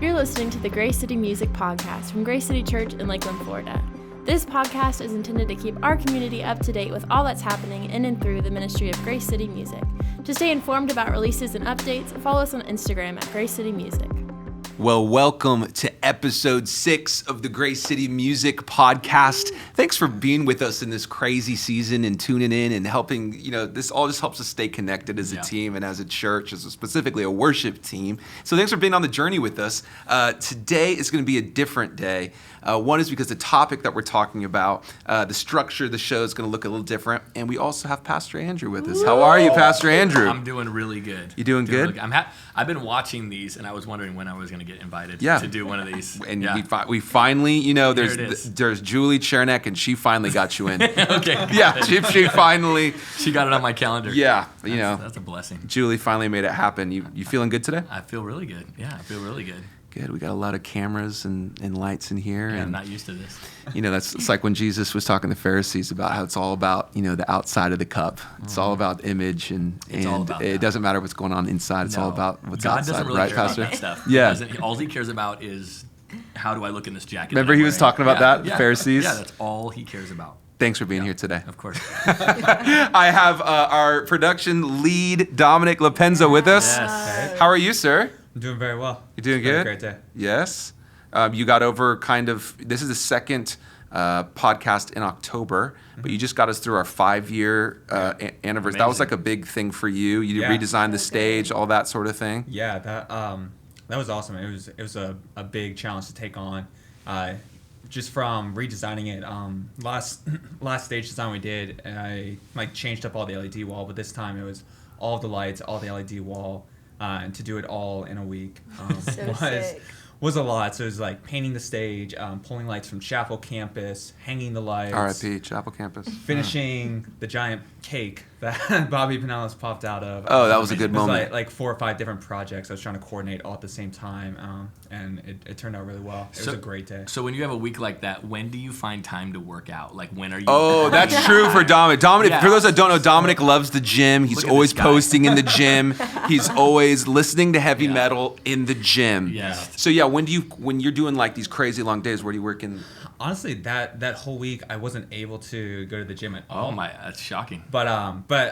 You're listening to the Grace City Music Podcast from Grace City Church in Lakeland, Florida. This podcast is intended to keep our community up to date with all that's happening in and through the ministry of Grace City Music. To stay informed about releases and updates, follow us on Instagram at Grace City Music. Well, welcome to episode 6 of the Grace City Music Podcast. Thanks for being with us in this crazy season and tuning in and helping, this all just helps us stay connected as a team and as a church, specifically a worship team. So thanks for being on the journey with us. Today is going to be a different day. One is because the topic that we're talking about, the structure of the show is going to look a little different. And we also have Pastor Andrew with us. How are you, Pastor Andrew? I'm doing really good. You doing good? I've been watching these, and I was wondering when I was going to get invited to do one of these. And we finally, there's Julie Chernak, and she finally got you in. Okay. Yeah, she finally. She got it on my calendar. Yeah, that's a blessing. Julie finally made it happen. You feeling good today? I feel really good. Yeah, I feel really good. Good. We got a lot of cameras and lights in here. Yeah, and I'm not used to this. It's like when Jesus was talking to the Pharisees about how it's all about, the outside of the cup. It's all about image, and it doesn't matter what's going on inside. It's all about what's God outside, doesn't really right, care Pastor? about that stuff. Yeah. All he cares about is how do I look in this jacket. Remember he was talking about that, the Pharisees? Yeah, that's all he cares about. Thanks for being here today. Of course. I have our production lead, Dominic LaPenza, with us. Yes. How are you, sir? I'm doing very well. You're doing It's been good? a great day. Yes. You got over this is the second podcast in October, but you just got us through our 5-year anniversary. Amazing. That was like a big thing for you. You redesigned the stage, all that sort of thing. Yeah, that was awesome. It was a big challenge to take on. Just from redesigning it, last stage design we did, I changed up all the LED wall, but this time it was all the lights, all the LED wall, and to do it all in a week was a lot. So it was like painting the stage, pulling lights from Chapel campus, hanging the lights. R.I.P. Chapel campus. Finishing the giant cake that Bobby Pinellas popped out of. Oh, that was a good moment. It was like 4 or 5 different projects I was trying to coordinate all at the same time, and it turned out really well. It was a great day. So when you have a week like that, when do you find time to work out? Like when are you? Oh, that's true for Dominic. Dominic, for those that don't know, Dominic loves the gym. He's always posting in the gym. He's always listening to heavy metal in the gym. Yes. So yeah, when you're doing like these crazy long days, where do you work in? Honestly, that whole week I wasn't able to go to the gym at all. Oh my, that's shocking. But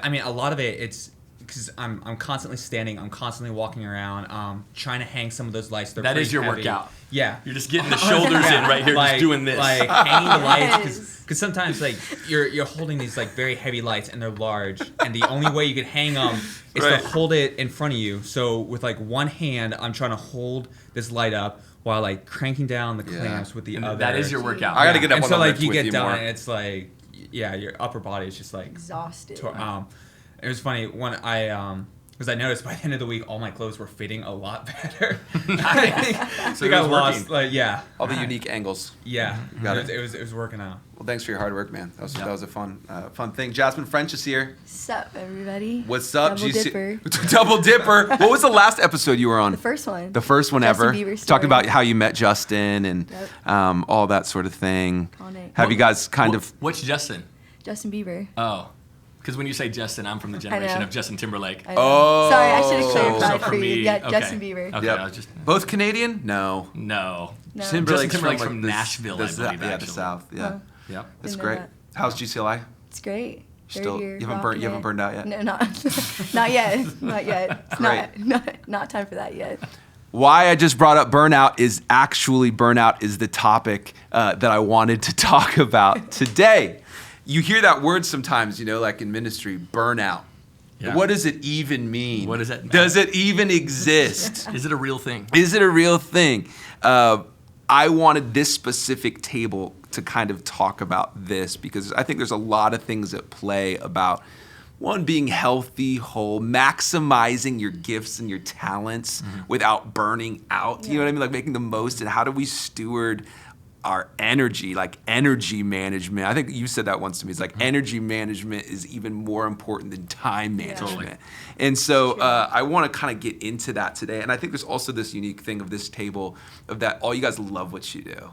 I mean, a lot of it's because I'm constantly standing, I'm constantly walking around, trying to hang some of those lights. That is your heavy. workout. Yeah. You're just getting the shoulders in right here, just doing this. Like hanging the lights, because sometimes like you're holding these like very heavy lights and they're large, and the only way you can hang them is to hold it in front of you. So with like one hand, I'm trying to hold this light up while like cranking down the clamps with the other. That is your workout. I got to get up and on so the like lifts you with get you down more. and it's like, your upper body is just like Exhausted. It was funny when because I noticed by the end of the week all my clothes were fitting a lot better. So I got lost. like All the unique angles. Yeah, Got it was working out. Well, thanks for your hard work, man. That was a fun thing. Jasmine French is here. What's up, everybody? What's up? Double Dipper. Double Dipper. What was the last episode you were on? The first one. The first one Justin ever. Bieber story. Talking about how you met Justin and all that sort of thing. Have you guys What's Justin? Justin Bieber. Oh. Because when you say Justin, I'm from the generation of Justin Timberlake. Oh. Sorry, I should have clarified So for for you. me, Yeah, okay. Justin Bieber. Okay, Yep. I was just... Both Canadian? No. No. Timberlake's Timberlake's from from Nashville, I believe, Yeah, the actually. South. Yeah. Yep. That's Didn't know great. that. How's GCLI? It's great. Still, Third year, you haven't burned out yet? No, not yet. Not yet. It's Great. not time for that yet. Why I just brought up burnout is the topic that I wanted to talk about today. You hear that word sometimes, like in ministry, burnout. Yeah. What does it even mean? What does that mean? Does it even exist? Is it a real thing? Is it a real thing? I wanted this specific table to kind of talk about this because I think there's a lot of things at play about one, being healthy, whole, maximizing your gifts and your talents without burning out. You know what I mean? Like making the most, and how do we steward our energy, like energy management. I think you said that once to me. It's like energy management is even more important than time management. Totally. And so I want to kind of get into that today. And I think there's also this unique thing of this table of that all you guys love what you do.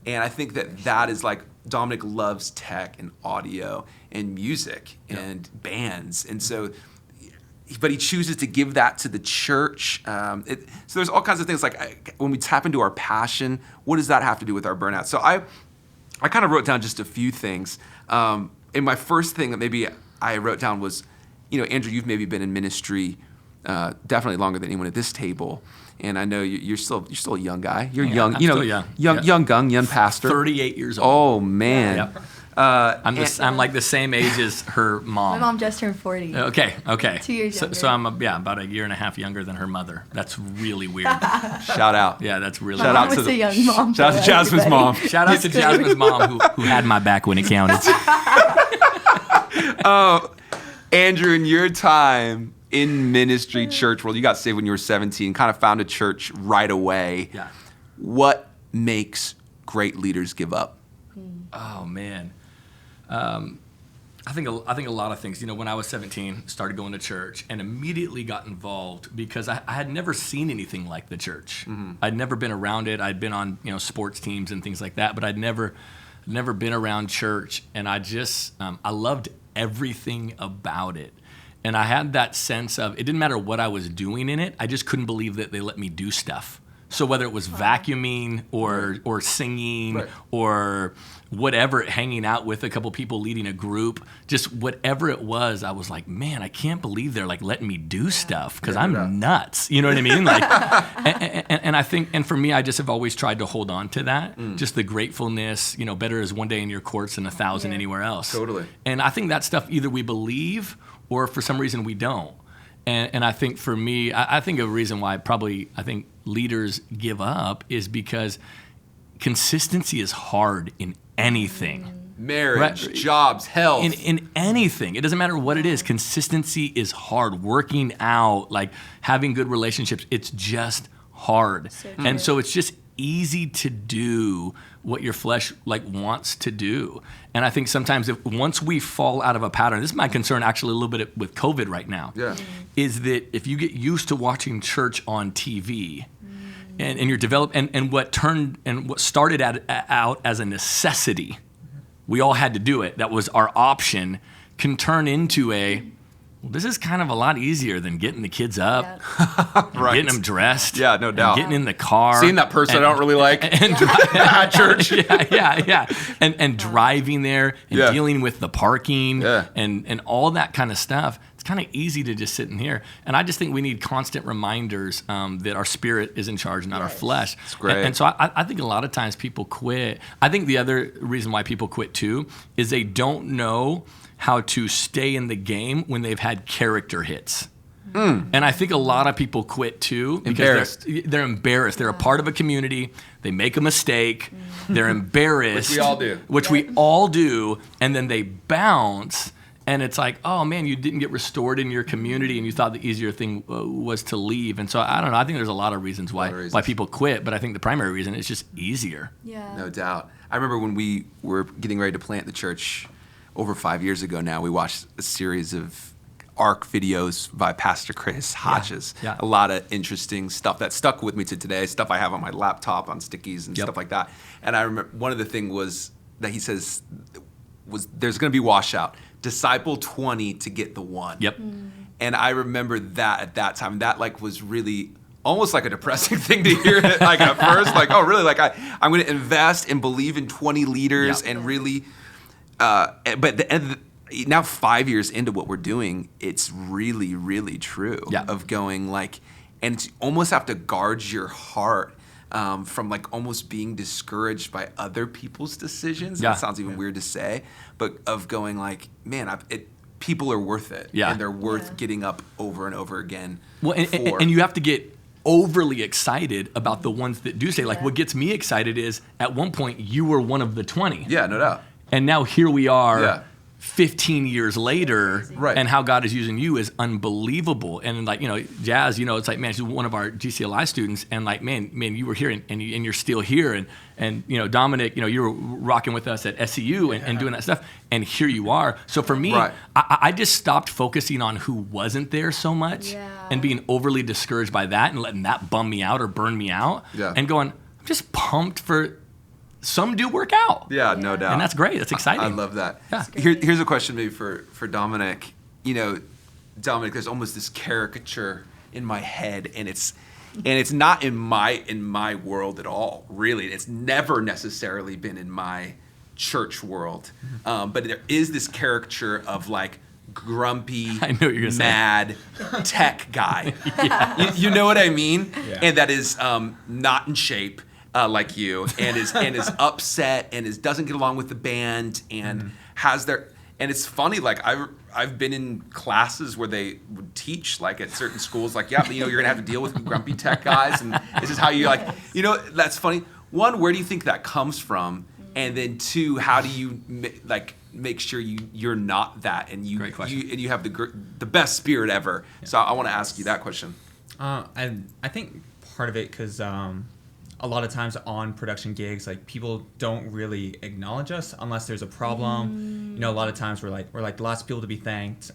And I think that is like Dominic loves tech and audio and music and bands. And so but he chooses to give that to the church. So there's all kinds of things like when we tap into our passion, what does that have to do with our burnout? So I kind of wrote down just a few things. And my first thing that maybe I wrote down was, Andrew, you've maybe been in ministry definitely longer than anyone at this table. And I know you're still a young guy. You're young, young pastor. 38 years old. Oh man. Yeah. I'm like the same age as her mom. My mom just turned 40. Okay. 2 years younger. So I'm about a year and a half younger than her mother. That's really weird. Shout out. Yeah, that's really My weird. mom was a young mom. Shout out to Jasmine's mom. Shout out to Jasmine's mom who had my back when it counted. Andrew, in your time in ministry, church world, you got saved when you were 17, kind of found a church right away. Yeah. What makes great leaders give up? Oh man. I think a lot of things. When I was 17, started going to church and immediately got involved because I had never seen anything like the church. Mm-hmm. I'd never been around it. I'd been on sports teams and things like that, but I'd never been around church. And I just I loved everything about it. And I had that sense of it didn't matter what I was doing in it. I just couldn't believe that they let me do stuff. So whether it was vacuuming or singing or whatever, hanging out with a couple people leading a group, just whatever it was, I was like, man, I can't believe they're like letting me do stuff because I'm nuts. You know what I mean? Like, and I think, and for me, I just have always tried to hold on to that, just the gratefulness. Better is one day in your courts than 1,000 anywhere else. Totally. And I think that stuff either we believe or for some reason we don't. And I think for me, I think a reason why I think leaders give up is because consistency is hard in anything. Marriage, jobs, health. In anything. It doesn't matter what it is. Consistency is hard. Working out, like having good relationships, it's just hard. So it's just easy to do what your flesh wants to do. And I think sometimes once we fall out of a pattern, this is my concern actually a little bit with COVID right now, is that if you get used to watching church on TV and you're developed, and what started out as a necessity, we all had to do it, that was our option, can turn into this is kind of a lot easier than getting the kids up, getting them dressed, no doubt, getting in the car, seeing that person I don't really like, and at church, and driving there and dealing with the parking and all that kind of stuff. It's kind of easy to just sit in here, and I just think we need constant reminders that our spirit is in charge, not our flesh. That's great. And so I think a lot of times people quit. I think the other reason why people quit too is they don't know how to stay in the game when they've had character hits. And I think a lot of people quit too because they're embarrassed. They're a part of a community. They make a mistake. They're embarrassed. Which we all do. And then they bounce. And it's like, oh man, you didn't get restored in your community and you thought the easier thing was to leave. And so I don't know. I think there's a lot of reasons why people quit. But I think the primary reason is just easier. Yeah. No doubt. I remember when we were getting ready to plant the church over 5 years ago now, we watched a series of ARC videos by Pastor Chris Hodges. A lot of interesting stuff that stuck with me to today, stuff I have on my laptop on stickies and stuff like that. And I remember one of the things was that he says was there's going to be washout. Disciple 20 to get the one. And I remember that at that time, that was really almost like a depressing thing to hear at first, oh really? I'm going to invest and believe in 20 leaders and really... now 5 years into what we're doing, it's really, really true of going and it's almost have to guard your heart from almost being discouraged by other people's decisions. That sounds even weird to say, but of going man, people are worth it and they're worth getting up over and over again. Well, and you have to get overly excited about the ones that do say, what gets me excited is at one point you were one of the 20. Yeah, no doubt. And now here we are 15 years later, and how God is using you is unbelievable. And Jazz, it's man, she's one of our GCLI students, and man, you were here and you're still here. And Dominic, you were rocking with us at SCU and doing that stuff. And here you are. So for me, I just stopped focusing on who wasn't there so much and being overly discouraged by that and letting that bum me out or burn me out and going, I'm just pumped for some do work out. Yeah, no doubt. And that's great. That's exciting. I love that. Yeah. Here's a question maybe for Dominic. Dominic, there's almost this caricature in my head, and it's not in my world at all, really. It's never necessarily been in my church world. But there is this caricature of like grumpy, I know what you're gonna mad tech guy. You know what I mean? Yeah. And that is not in shape like you, and is upset and doesn't get along with the band and has their. And it's funny, like I've been in classes where they would teach, like at certain schools, like, yeah, you're gonna have to deal with grumpy tech guys, and this is how you like, that's funny. One, where do you think that comes from? And then two, how do you make sure you're not that, and Great question. you have the best spirit ever? Yeah. So I want to ask you that question. I think part of it because a lot of times on production gigs, like people don't really acknowledge us unless there's a problem. A lot of times we're like the last people to be thanked.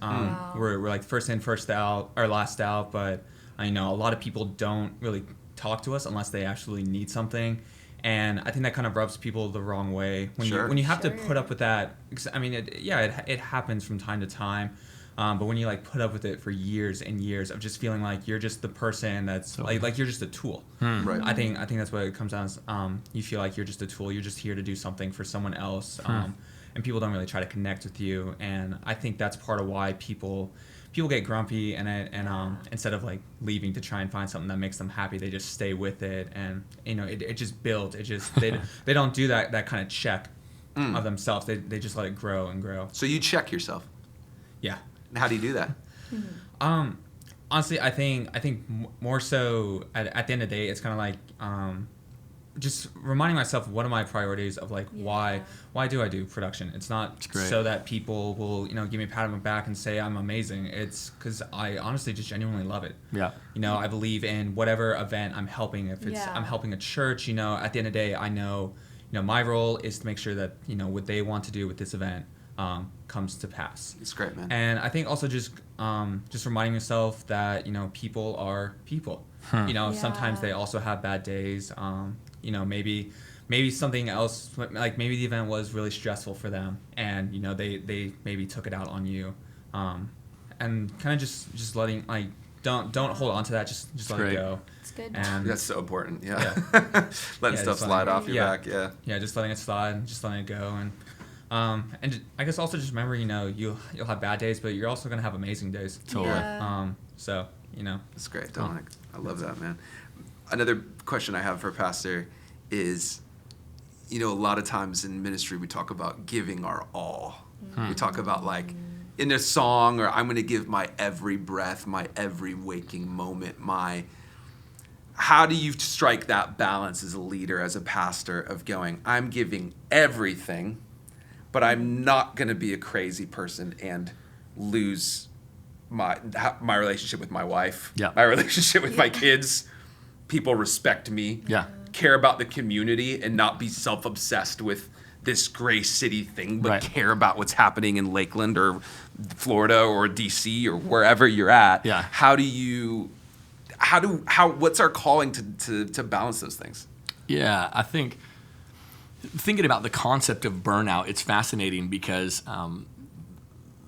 We're like first in, first out, or last out. But a lot of people don't really talk to us unless they actually need something. And I think that kind of rubs people the wrong way when you have to put up with that. I mean, it happens from time to time. But when you like put up with it for years and years of just feeling like you're just the person that's like you're just a tool. Right. I think that's what it comes down to. You feel like you're just a tool. You're just here to do something for someone else. And people don't really try to connect with you. And I think that's part of why people get grumpy and instead of like leaving to try and find something that makes them happy, they just stay with it. And it just builds. It just they don't do that kind of check of themselves. They just let it grow and grow. So you check yourself. Yeah. And how do you do that? Honestly, I think more so at the end of the day, it's kind of like just reminding myself what are my priorities of like why do I do production. It's not so that people will give me a pat on the back and say I'm amazing. It's because I honestly just genuinely love it. I believe in whatever event I'm helping. If it's I'm helping a church, at the end of the day, I know my role is to make sure that what they want to do with this event comes to pass. It's great, man. And I think also just reminding yourself that people are people. Sometimes they also have bad days. Maybe something else, like maybe the event was really stressful for them, and they maybe took it out on you, and kind of just letting don't hold on to that. Just let it go. It's good. And that's so important. Yeah. Letting stuff slide off your back. Yeah, just letting it slide, just letting it go, and I guess also just remember, you'll have bad days, but you're also gonna have amazing days. Totally. Yeah. That's great, Dominic. I love that, man. Another question I have for Pastor is, a lot of times in ministry we talk about giving our all. We talk about like in a song, or I'm gonna give my every breath, my every waking moment, how do you strike that balance as a leader, as a pastor, of going, I'm giving everything, but I'm not going to be a crazy person and lose my relationship with my wife, my relationship with my kids. People respect me, care about the community, and not be self-obsessed with this Grace City thing, but care about what's happening in Lakeland or Florida or DC or wherever you're at. What's our calling to balance those things? Yeah, I think thinking about the concept of burnout, it's fascinating because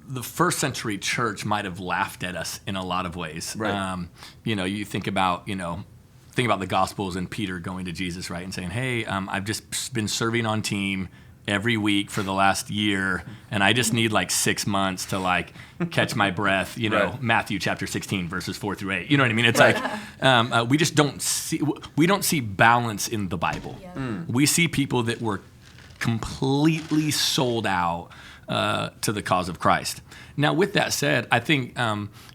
the first century church might have laughed at us in a lot of ways. Right. You think about the Gospels and Peter going to Jesus, right, and saying, "Hey, I've just been serving on team every week for the last year, and I just need like 6 months to like catch my breath." Matthew chapter 16 verses 4-8. You know what I mean? It's like we just don't see balance in the Bible. We see people that were completely sold out to the cause of Christ. Now, with that said, I think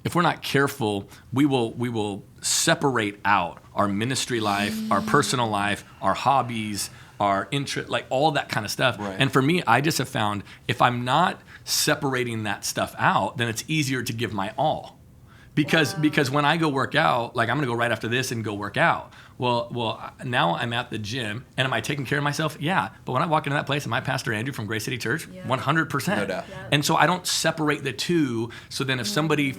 if we're not careful, we will separate out our ministry life, our personal life, our hobbies, our interest, like all that kind of stuff. Right. And for me, I just have found if I'm not separating that stuff out, then it's easier to give my all. Because when I go work out, like I'm going to go right after this and go work out. Well, now I'm at the gym, and am I taking care of myself? Yeah. But when I walk into that place, am I Pastor Andrew from Grace City Church? 100%. No doubt. And so I don't separate the two. So then if somebody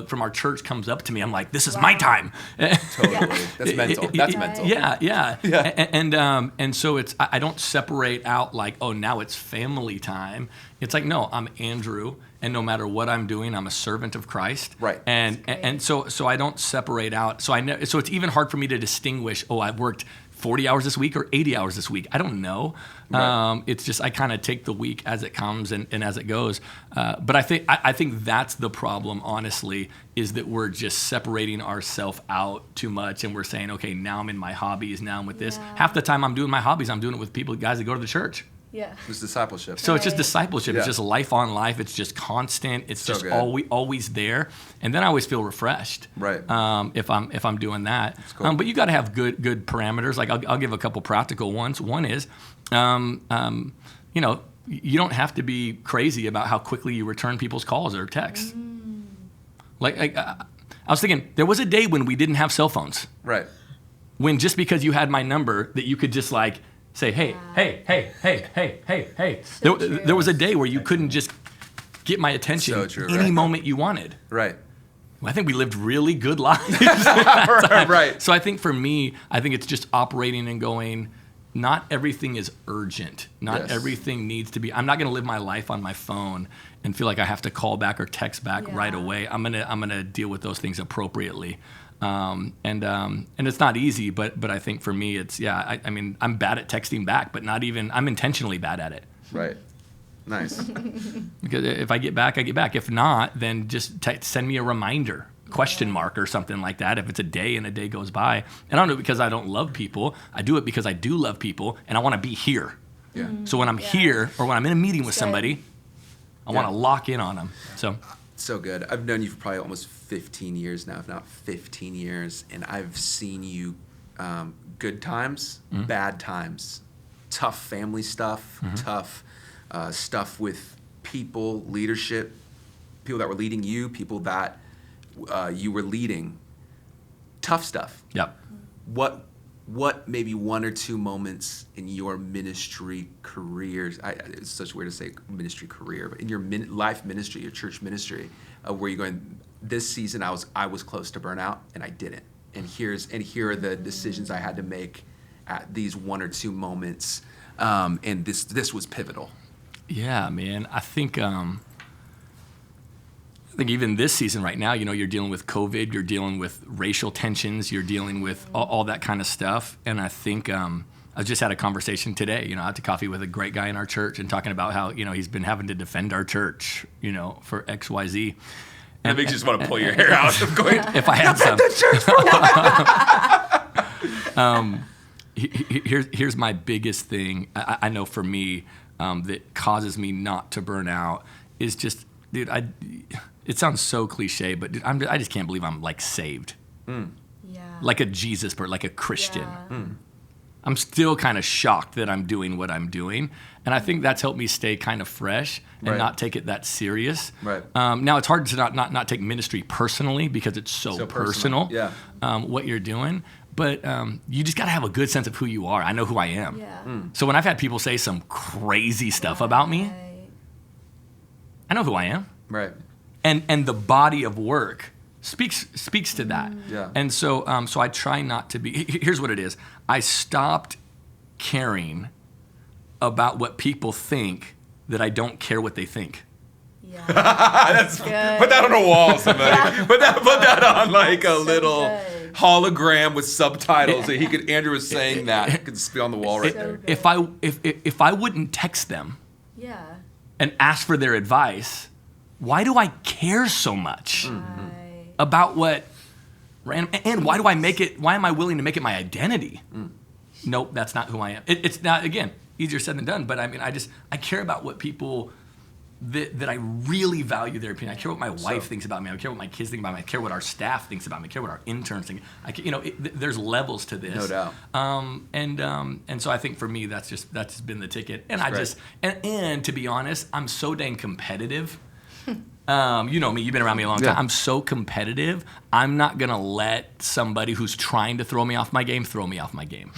from our church comes up to me, I'm like, this is my time. Totally. That's mental. That's mental. Yeah. And so I don't separate out like, oh, now it's family time. It's like, no, I'm Andrew, and no matter what I'm doing, I'm a servant of Christ. Right. And so I don't separate out. So it's even hard for me to distinguish, oh, I've worked 40 hours this week or 80 hours this week. I don't know. Right. It's just I kind of take the week as it comes and as it goes. But I think that's the problem, honestly, is that we're just separating ourselves out too much, and we're saying, okay, now I'm in my hobbies, now I'm with this. Half the time I'm doing my hobbies, I'm doing it with guys that go to the church. Yeah. It's discipleship. So it's just discipleship. Yeah. It's just life on life. It's just constant. It's So just good. always there. And then I always feel refreshed. Right. If I'm doing that. Cool. But you got to have good parameters. Like I'll give a couple practical ones. One is, you don't have to be crazy about how quickly you return people's calls or texts. Like I was thinking, there was a day when we didn't have cell phones. Right. When just because you had my number that you could just like say, hey. There was a day where you couldn't just get my attention So true, any right. moment you wanted. Right. Well, I think we lived really good lives. Right. So I think for me, it's just operating and going, not everything is urgent. Not Yes. everything needs to be. I'm not going to live my life on my phone and feel like I have to call back or text back right away. I'm gonna deal with those things appropriately. And it's not easy, but I think for me, it's I'm bad at texting back, but I'm intentionally bad at it. Right. Nice. Because if I get back, I get back. If not, then just send me a reminder, question mark or something like that. If it's a day and a day goes by, and I don't do it because I don't love people. I do it because I do love people, and I want to be here. Yeah. So when I'm here or when I'm in a meeting with somebody, I want to lock in on them. So good. I've known you for probably almost 15 years now, if not 15 years, and I've seen you good times, bad times, tough family stuff, tough stuff with people, leadership, people that were leading you, people that you were leading, tough stuff. Yep. What maybe one or two moments in your ministry careers, it's such weird to say ministry career, but in your life ministry, your church ministry, where you're going, this season I was close to burnout and I didn't. And here are the decisions I had to make at these one or two moments, and this was pivotal. Yeah, man. I think even this season right now, you're dealing with COVID, you're dealing with racial tensions, you're dealing with all that kind of stuff. And I think I just had a conversation today, I had to coffee with a great guy in our church and talking about how, he's been having to defend our church, for XYZ. And it makes you just want to pull your hair out of going, if I had some. the church for Here's my biggest thing. I know for me that causes me not to burn out is just, dude, it sounds so cliche, but dude, I just can't believe I'm like saved. Yeah. Like a Jesus person, like a Christian. Yeah. I'm still kind of shocked that I'm doing what I'm doing. And I think that's helped me stay kind of fresh and Right. not take it that serious. Right. Now, it's hard to not take ministry personally because it's so personal. Yeah. What you're doing. But you just got to have a good sense of who you are. I know who I am. Yeah. So when I've had people say some crazy stuff about me, Right. I know who I am. Right. And the body of work speaks to that. Yeah. And so I try not to be. Here's what it is. I stopped caring about what people think that I don't care what they think. Yeah. That's good. Put that on a wall, somebody. put that on like a little good. hologram with subtitles. So Andrew was saying that. It could just be on the wall right So there. good. If I wouldn't text them Yeah. and ask for their advice, why do I care so much Right. about what random, and why am I willing to make it my identity? Nope, that's not who I am. It's not, again, easier said than done, but I mean, I care about what people that I really value their opinion. I care what my wife thinks about me. I care what my kids think about me. I care what our staff thinks about me. I care what our interns think. There's levels to this. No doubt. And so I think for me, that's just been the ticket. And and to be honest, I'm so dang competitive. You know me, you've been around me a long time. Yeah. I'm so competitive. I'm not going to let somebody who's trying to throw me off my game throw me off my game.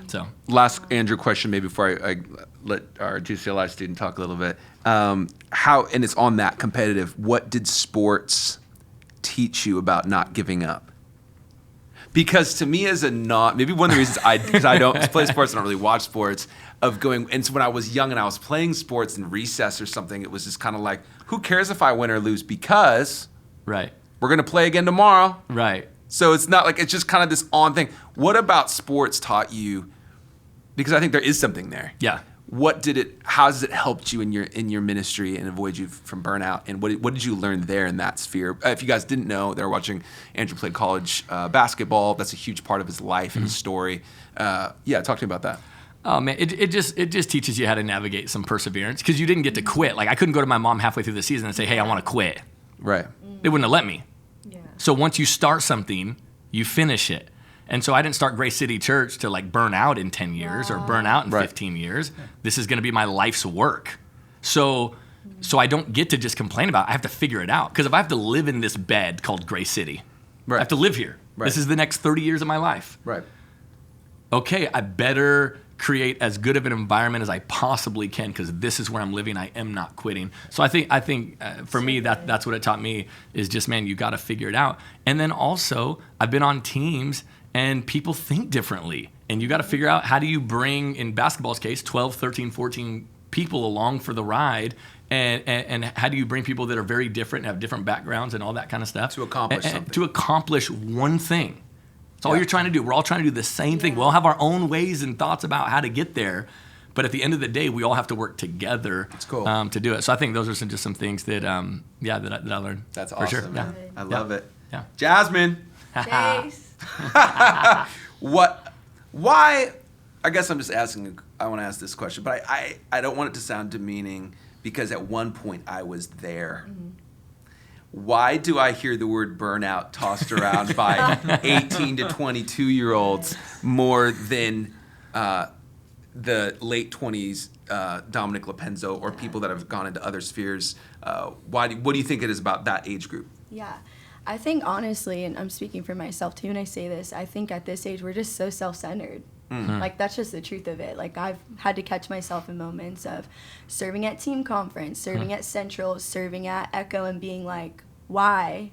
So Last Andrew question, maybe before I let our GCLI student talk a little bit. How, and it's on that competitive, what did sports teach you about not giving up? Because to me, maybe one of the reasons because I don't play sports, I don't really watch sports, and so when I was young and I was playing sports in recess or something, it was just kind of like, who cares if I win or lose? Because Right. we're going to play again tomorrow. Right. So it's not like, it's just kind of this on thing. What about sports taught you, because I think there is something there. Yeah. How has it helped you in your ministry and avoid you from burnout? And what did you learn there in that sphere? If you guys didn't know, they were watching, Andrew played college basketball. That's a huge part of his life and his story. Talk to me about that. Oh man, it just teaches you how to navigate some perseverance, because you didn't get to quit. Like I couldn't go to my mom halfway through the season and say, hey, I want to quit. Right. They wouldn't have let me. Yeah. So once you start something, you finish it. And so I didn't start Grace City Church to like burn out in 10 years or burn out in 15 years. This is going to be my life's work. So I don't get to just complain about it. I have to figure it out. Because if I have to live in this bed called Grace City, I have to live here. Right. This is the next 30 years of my life. Right. Okay, I better create as good of an environment as I possibly can, because this is where I'm living. I am not quitting. So I think for me, that's what it taught me, is just, man, you got to figure it out. And then also, I've been on teams and people think differently. And you got to figure out, how do you bring, in basketball's case, 12, 13, 14 people along for the ride? And how do you bring people that are very different and have different backgrounds and all that kind of stuff? To accomplish something. To accomplish one thing. That's all you're trying to do. We're all trying to do the same thing. We all have our own ways and thoughts about how to get there. But at the end of the day, we all have to work together to do it. So I think those are just some things that I learned. That's for awesome. sure. Yeah. I love it. Yeah. Jasmine. Chase. Why, I guess I'm just asking, I want to ask this question, but I don't want it to sound demeaning, because at one point I was there. Mm-hmm. Why do I hear the word burnout tossed around by 18 to 22-year-olds more than the late 20s Dominic Lepenzo or people that have gone into other spheres? What do you think it is about that age group? Yeah. I think honestly, and I'm speaking for myself too when I say this, I think at this age we're just so self-centered. Mm-hmm. Like that's just the truth of it. Like I've had to catch myself in moments of serving at team conference, serving at Central, serving at Echo, and being like, why?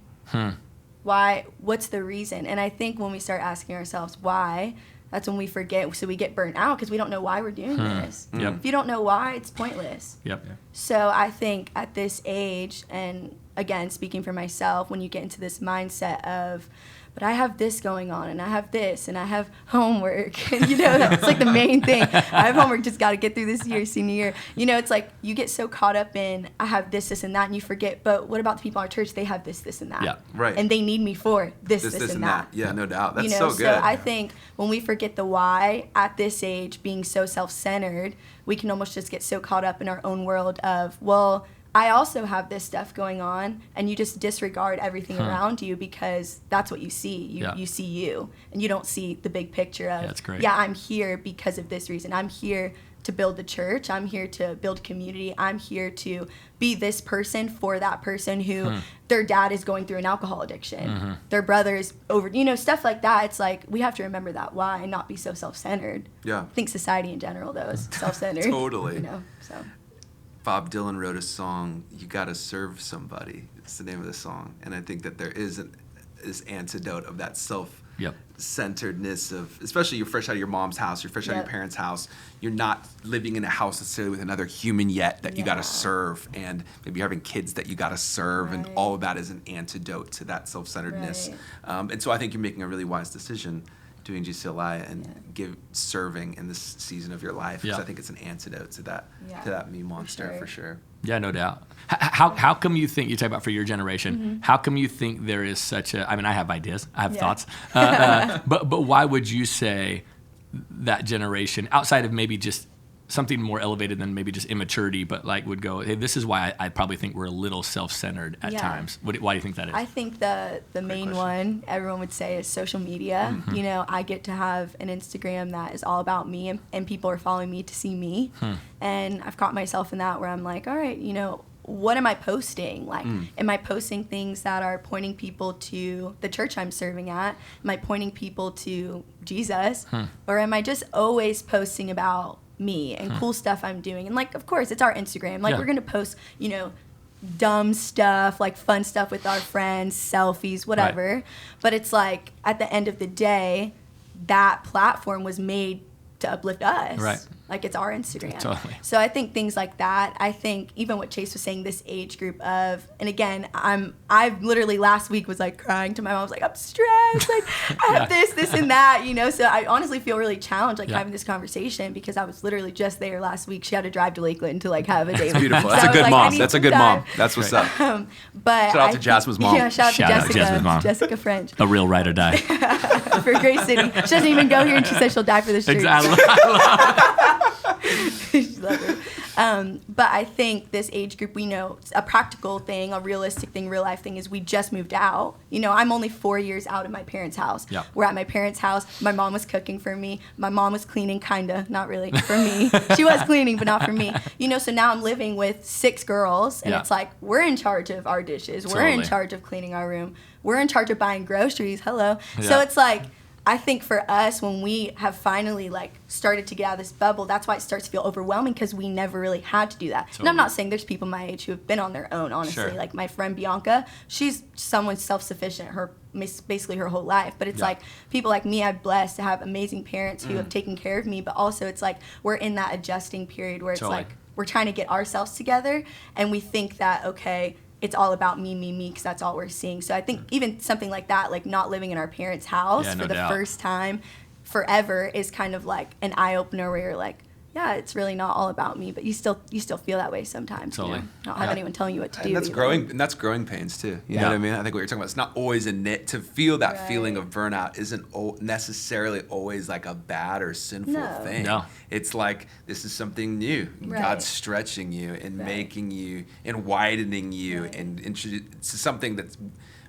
Why? What's the reason? And I think when we start asking ourselves why, that's when we forget. So we get burnt out because we don't know why we're doing this. Yep. If you don't know why, it's pointless. Yep. So I think at this age, and again, speaking for myself, when you get into this mindset of, but I have this going on, and I have this, and I have homework, and that's like the main thing. I have homework, just got to get through this year, senior year. It's like you get so caught up in, I have this, and that, and you forget, but what about the people in our church? They have this, and that. Yeah, right. And they need me for this, and that. Yeah, no doubt. That's so good. So I think when we forget the why at this age, being so self-centered, we can almost just get so caught up in our own world of, well, I also have this stuff going on, and you just disregard everything around you because that's what you see. You see you, and you don't see the big picture of, that's great. I'm here because of this reason. I'm here to build the church. I'm here to build community. I'm here to be this person for that person who their dad is going through an alcohol addiction. Their brother is over, stuff like that. It's like we have to remember that why and not be so self-centered. Yeah. I think society in general, though, is self-centered. Totally. So. Bob Dylan wrote a song, "You Gotta Serve Somebody." It's the name of the song. And I think that there is this antidote of that self-centeredness of, especially you're fresh out of your mom's house, you're fresh out of your parents' house. You're not living in a house necessarily with another human yet that you gotta serve. And maybe you're having kids that you gotta serve. And all of that is an antidote to that self-centeredness. Right. And so I think you're making a really wise decision doing GCLI and serving in this season of your life, because I think it's an antidote to that me monster for sure. Yeah, no doubt. How come you think, you talk about for your generation, how come you think there is such a, I mean, I have ideas, I have thoughts, but why would you say that generation, outside of maybe just something more elevated than maybe just immaturity, but like would go, hey, this is why I probably think we're a little self-centered at times. Why do you think that is? I think the main one everyone would say is social media. I get to have an Instagram that is all about me, and people are following me to see me. And I've caught myself in that where I'm like, all right, what am I posting? Like, am I posting things that are pointing people to the church I'm serving at? Am I pointing people to Jesus? Or am I just always posting about me and cool stuff I'm doing? And like, of course, it's our Instagram. Like, we're going to post, dumb stuff, like fun stuff with our friends, selfies, whatever. Right. But it's like at the end of the day, that platform was made to uplift us. Right. Like it's our Instagram. Totally. So I think things like that, I think even what Chase was saying, this age group of, and again, I literally last week was like crying to my mom. I was like, I'm stressed. Like I have this and that, you know? So I honestly feel really challenged like having this conversation because I was literally just there last week. She had to drive to Lakeland to like have a day. That's beautiful. So That's a I was good like, mom. I need That's a some good time. mom. That's what's up. But Shout out to Jasmine's mom. Yeah, shout out to Jasmine's mom. Jessica French A real ride or die. for Grace City. She doesn't even go here, and she says she'll die for this church. Exactly. She's lovely. But I think this age group, we know a practical thing, a realistic thing, real life thing is we just moved out. You know, I'm only 4 years out of my parents' house. Yeah. We're at my parents' house. My mom was cooking for me. My mom was cleaning, kinda, not really for me. She was cleaning, but not for me. You know, so now I'm living with 6 girls, and it's like we're in charge of our dishes. We're in charge of cleaning our room. We're in charge of buying groceries. Hello. Yeah. So it's like, I think for us, when we have finally like started to get out of this bubble, that's why it starts to feel overwhelming because we never really had to do that. Totally. And I'm not saying there's people my age who have been on their own, honestly. Sure. Like my friend Bianca, she's someone self-sufficient basically her whole life. But it's like people like me, I'm blessed to have amazing parents who have taken care of me. But also it's like we're in that adjusting period where it's like we're trying to get ourselves together and we think that, okay, it's all about me, because that's all we're seeing. So I think even something like that, like not living in our parents' house for the first time forever is kind of like an eye-opener where you're like, yeah, it's really not all about me, but you still feel that way sometimes. Totally. You know? Not have anyone telling you what to do. And that's either. that's growing pains too. You know what I mean? I think what you're talking about, it's not always to feel that feeling of burnout isn't necessarily always like a bad or sinful thing. No. It's like, this is something new. Right. God's stretching you and making you and widening you and introduce to something that's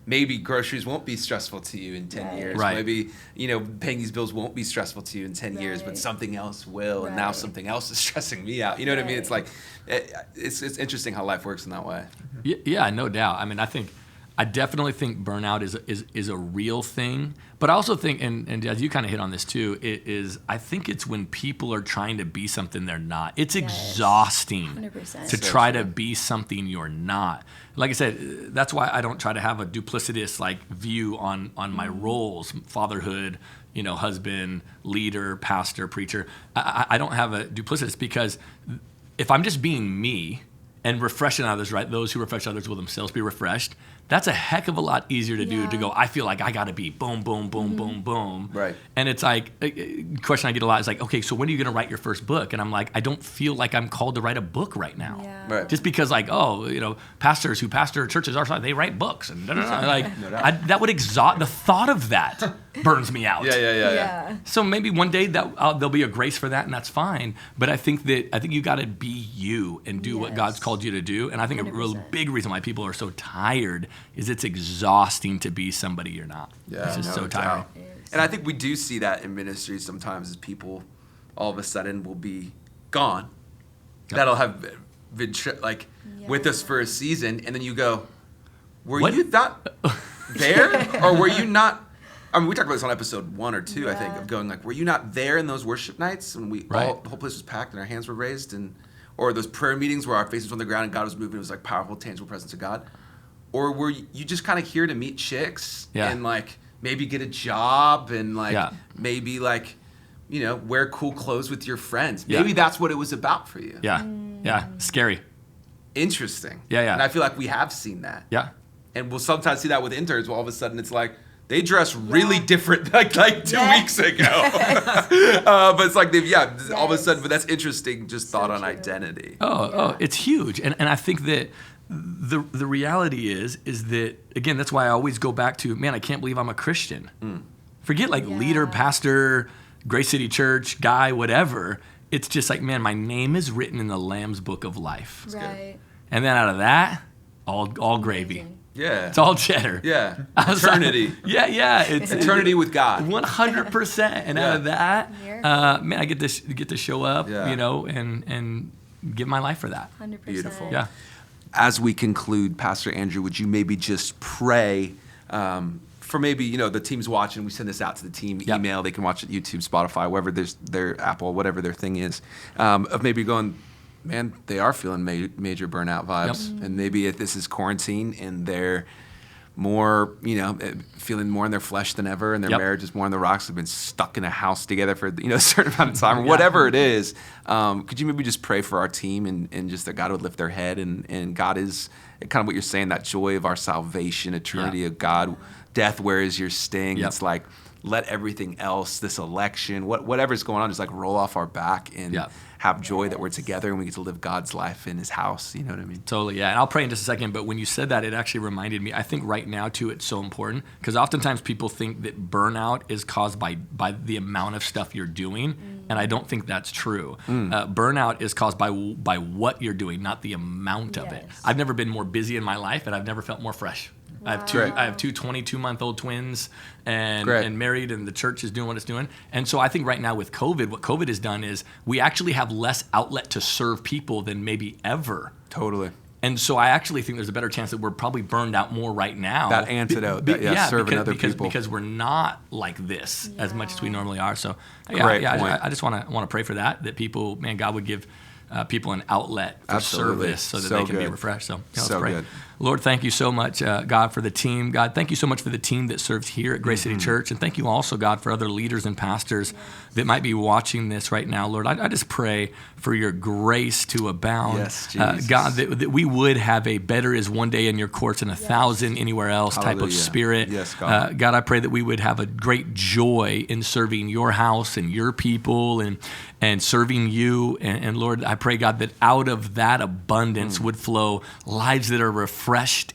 maybe groceries won't be stressful to you in 10 years. Right. Maybe, paying these bills won't be stressful to you in 10 years, but something else will. And now something else is stressing me out. You know what I mean? It's like, it's interesting how life works in that way. Yeah, no doubt. I mean, I definitely think burnout is a real thing, but I also think, and as you kind of hit on this too, I think it's when people are trying to be something they're not. It's exhausting 100%. to try to be something you're not. Like I said, that's why I don't try to have a duplicitous like view on my roles, fatherhood, husband, leader, pastor, preacher. I don't have a duplicitous because if I'm just being me and refreshing others, right? Those who refresh others will themselves be refreshed. That's a heck of a lot easier to do, to go, I feel like I got to be boom, boom, boom, boom, boom. Right. And it's like, a question I get a lot is like, okay, so when are you going to write your first book? And I'm like, I don't feel like I'm called to write a book right now. Yeah. Right. Just because pastors who pastor churches our size, they write books. And that would exhaust, the thought of that burns me out. Yeah. So maybe one day that there'll be a grace for that, and that's fine. But I think you got to be you and do what God's called you to do. And I think 100%. A real big reason why people are so tired is it's exhausting to be somebody you're not. Yeah, it's just so tiring. And I think we do see that in ministry sometimes, as people all of a sudden will be gone. That'll have been with us for a season, and then you go, were you not there, or were you not? I mean, we talked about this on episode 1 or 2, I think, of going like, were you not there in those worship nights when the whole place was packed and our hands were raised, or those prayer meetings where our faces were on the ground and God was moving? It was like powerful, tangible presence of God. Or were you just kind of here to meet chicks and like maybe get a job and like maybe like, wear cool clothes with your friends? Maybe that's what it was about for you. Yeah. Scary. Interesting. Yeah. And I feel like we have seen that. Yeah. And we'll sometimes see that with interns where all of a sudden it's like, they dress really different like 2 weeks ago. But it's like all of a sudden, but that's interesting, just thought on identity. Oh, it's huge. And I think that the reality is that, again, that's why I always go back to, man, I can't believe I'm a Christian. Forget leader, pastor, Grace City Church, guy, whatever. It's just like, man, my name is written in the Lamb's Book of Life. Right. And then out of that, all gravy. Yeah. It's all cheddar. Yeah. Eternity. It's eternity with God. 100%. And out of that, man, I get to show up, and give my life for that. 100%. Beautiful. Yeah. As we conclude, Pastor Andrew, would you maybe just pray for maybe, the team's watching, we send this out to the team, email, they can watch it YouTube, Spotify, wherever their Apple, whatever their thing is, of maybe going, man, they are feeling major burnout vibes. Yep. And maybe this is quarantine and they're more, feeling more in their flesh than ever, and their Yep. marriage is more on the rocks. They've been stuck in a house together for a certain amount of time, or whatever it is. Could you maybe just pray for our team and just that God would lift their head, and God is kind of what you're saying, that joy of our salvation, eternity of God, death, where is your sting? Yep. It's like, let everything else, this election, whatever's going on, just like roll off our back and have joy that we're together and we get to live God's life in his house. You know what I mean? Totally, yeah. And I'll pray in just a second, but when you said that, it actually reminded me, I think right now too, it's so important, because oftentimes people think that burnout is caused by the amount of stuff you're doing, and I don't think that's true. Burnout is caused by what you're doing, not the amount of it. I've never been more busy in my life, and I've never felt more fresh. Wow. I have two 22-month-old twins and married, and the church is doing what it's doing. And so I think right now with COVID, what COVID has done is we actually have less outlet to serve people than maybe ever. Totally. And so I actually think there's a better chance that we're probably burned out more right now. That antidote, serving other people. Because we're not like this as much as we normally are. So Great point. I just want to pray for that people, man, God would give people an outlet for service so that they can be refreshed. So let's pray. Good. Lord, thank you so much, God, for the team. God, thank you so much for the team that serves here at Grace City Church. And thank you also, God, for other leaders and pastors that might be watching this right now. Lord, I just pray for your grace to abound. Yes, Jesus. God, that we would have a better is one day in your courts and 1,000 anywhere else type of spirit. Yes, God. God, I pray that we would have a great joy in serving your house and your people and serving you. And Lord, I pray, God, that out of that abundance would flow lives that are refreshed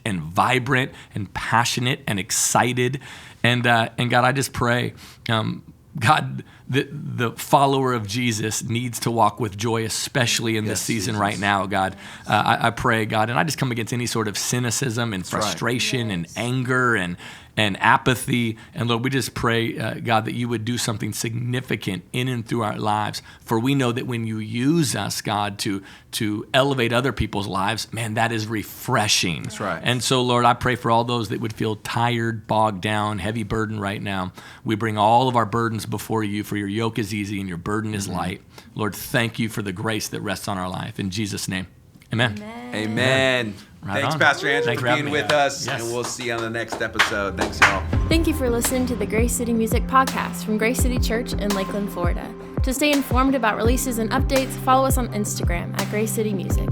and vibrant and passionate and excited. And God, I just pray, God, the follower of Jesus needs to walk with joy, especially in this season right now, God. I pray, God, and I just come against any sort of cynicism and frustration and anger and apathy. And Lord, we just pray, God, that you would do something significant in and through our lives. For we know that when you use us, God, to elevate other people's lives, man, that is refreshing. That's right. And so, Lord, I pray for all those that would feel tired, bogged down, heavy burden right now. We bring all of our burdens before you, for your yoke is easy and your burden is light. Lord, thank you for the grace that rests on our life. In Jesus' name, amen. Amen. Right Thanks, on. Pastor Andrew, Thanks for for being having me. with us. Yes. And we'll see you on the next episode. Thanks, y'all. Thank you for listening to the Grace City Music Podcast from Grace City Church in Lakeland, Florida. To stay informed about releases and updates, follow us on Instagram at Grace City Music.